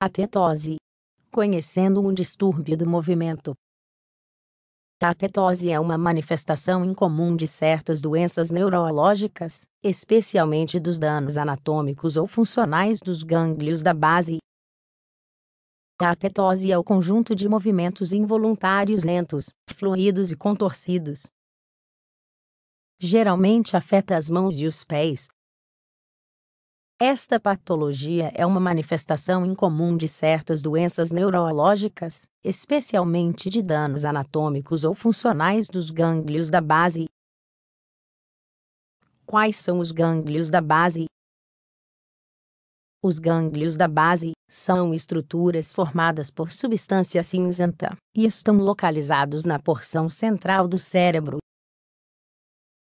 Atetose. Conhecendo um distúrbio do movimento. A atetose é uma manifestação incomum de certas doenças neurológicas, especialmente dos danos anatômicos ou funcionais dos gânglios da base. A atetose é o conjunto de movimentos involuntários lentos, fluidos e contorcidos. Geralmente afeta as mãos e os pés. Esta patologia é uma manifestação incomum de certas doenças neurológicas, especialmente de danos anatômicos ou funcionais dos gânglios da base. Quais são os gânglios da base? Os gânglios da base são estruturas formadas por substância cinzenta e estão localizados na porção central do cérebro.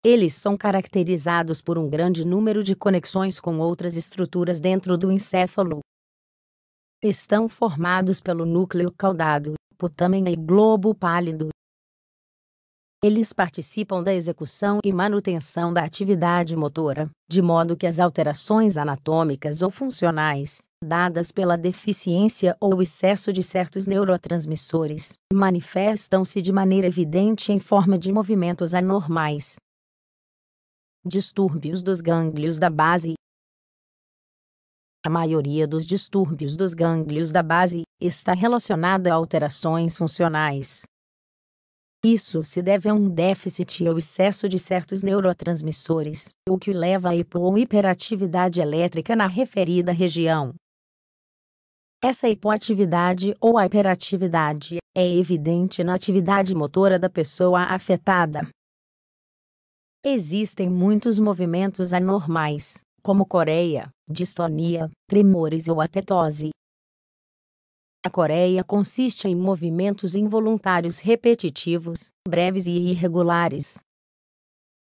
Eles são caracterizados por um grande número de conexões com outras estruturas dentro do encéfalo. Estão formados pelo núcleo caudado, putamen e globo pálido. Eles participam da execução e manutenção da atividade motora, de modo que as alterações anatômicas ou funcionais, dadas pela deficiência ou excesso de certos neurotransmissores, manifestam-se de maneira evidente em forma de movimentos anormais. Distúrbios dos gânglios da base. A maioria dos distúrbios dos gânglios da base está relacionada a alterações funcionais. Isso se deve a um déficit ou excesso de certos neurotransmissores, o que leva a hipo- ou hiperatividade elétrica na referida região. Essa hipoatividade ou hiperatividade é evidente na atividade motora da pessoa afetada. Existem muitos movimentos anormais, como coreia, distonia, tremores ou atetose. A coreia consiste em movimentos involuntários repetitivos, breves e irregulares.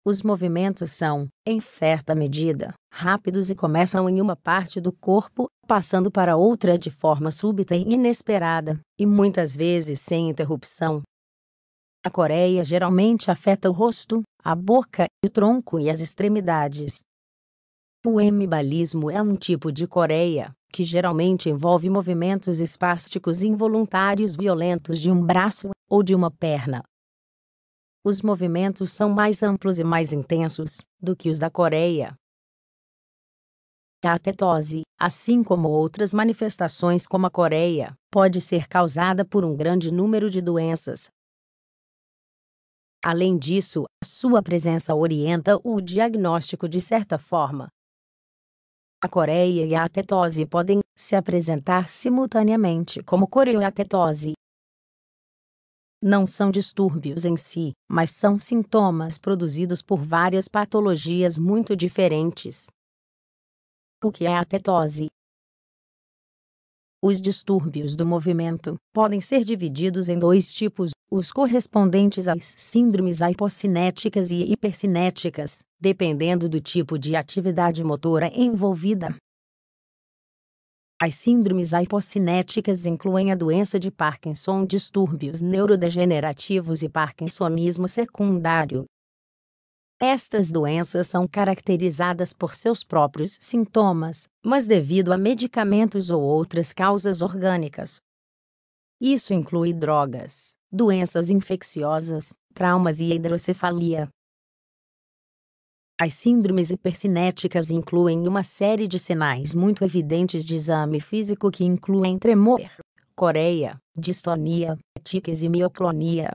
Os movimentos são, em certa medida, rápidos e começam em uma parte do corpo, passando para outra de forma súbita e inesperada, e muitas vezes sem interrupção. A coreia geralmente afeta o rosto, a boca, o tronco e as extremidades. O hemibalismo é um tipo de coreia, que geralmente envolve movimentos espásticos involuntários violentos de um braço ou de uma perna. Os movimentos são mais amplos e mais intensos do que os da coreia. A atetose, assim como outras manifestações como a coreia, pode ser causada por um grande número de doenças. Além disso, sua presença orienta o diagnóstico de certa forma. A coreia e a atetose podem se apresentar simultaneamente como coreoatetose. Não são distúrbios em si, mas são sintomas produzidos por várias patologias muito diferentes. O que é a atetose? Os distúrbios do movimento podem ser divididos em dois tipos, os correspondentes às síndromes hipocinéticas e hipercinéticas, dependendo do tipo de atividade motora envolvida. As síndromes hipocinéticas incluem a doença de Parkinson, distúrbios neurodegenerativos e parkinsonismo secundário. Estas doenças são caracterizadas por seus próprios sintomas, mas devido a medicamentos ou outras causas orgânicas. Isso inclui drogas, doenças infecciosas, traumas e hidrocefalia. As síndromes hipercinéticas incluem uma série de sinais muito evidentes de exame físico que incluem tremor, coreia, distonia, tiques e mioclonia.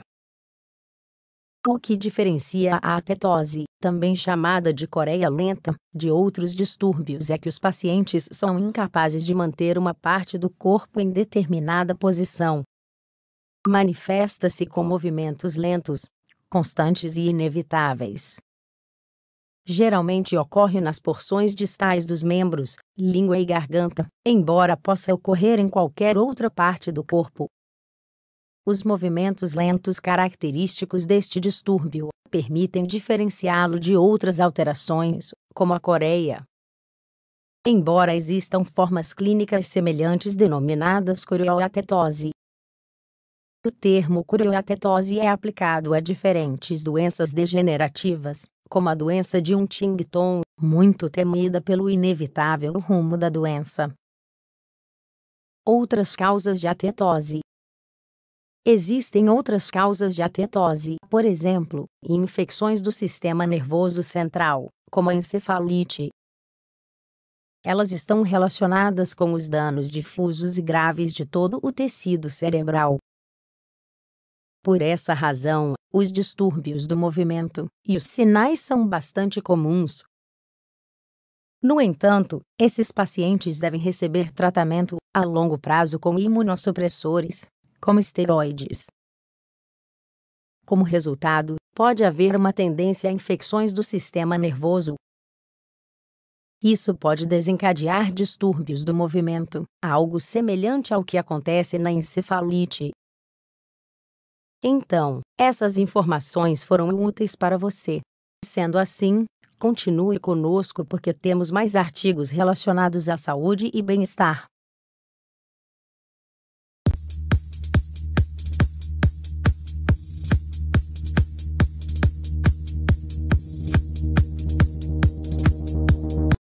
O que diferencia a atetose, também chamada de coreia lenta, de outros distúrbios é que os pacientes são incapazes de manter uma parte do corpo em determinada posição. Manifesta-se com movimentos lentos, constantes e inevitáveis. Geralmente ocorre nas porções distais dos membros, língua e garganta, embora possa ocorrer em qualquer outra parte do corpo. Os movimentos lentos característicos deste distúrbio permitem diferenciá-lo de outras alterações, como a coreia. Embora existam formas clínicas semelhantes denominadas coreoatetose, o termo coreoatetose é aplicado a diferentes doenças degenerativas, como a doença de Huntington, muito temida pelo inevitável rumo da doença. Outras causas de atetose. Existem outras causas de atetose, por exemplo, infecções do sistema nervoso central, como a encefalite. Elas estão relacionadas com os danos difusos e graves de todo o tecido cerebral. Por essa razão, os distúrbios do movimento e os sinais são bastante comuns. No entanto, esses pacientes devem receber tratamento a longo prazo com imunossupressores, como esteroides. Como resultado, pode haver uma tendência a infecções do sistema nervoso. Isso pode desencadear distúrbios do movimento, algo semelhante ao que acontece na encefalite. Então, essas informações foram úteis para você. Sendo assim, continue conosco porque temos mais artigos relacionados à saúde e bem-estar.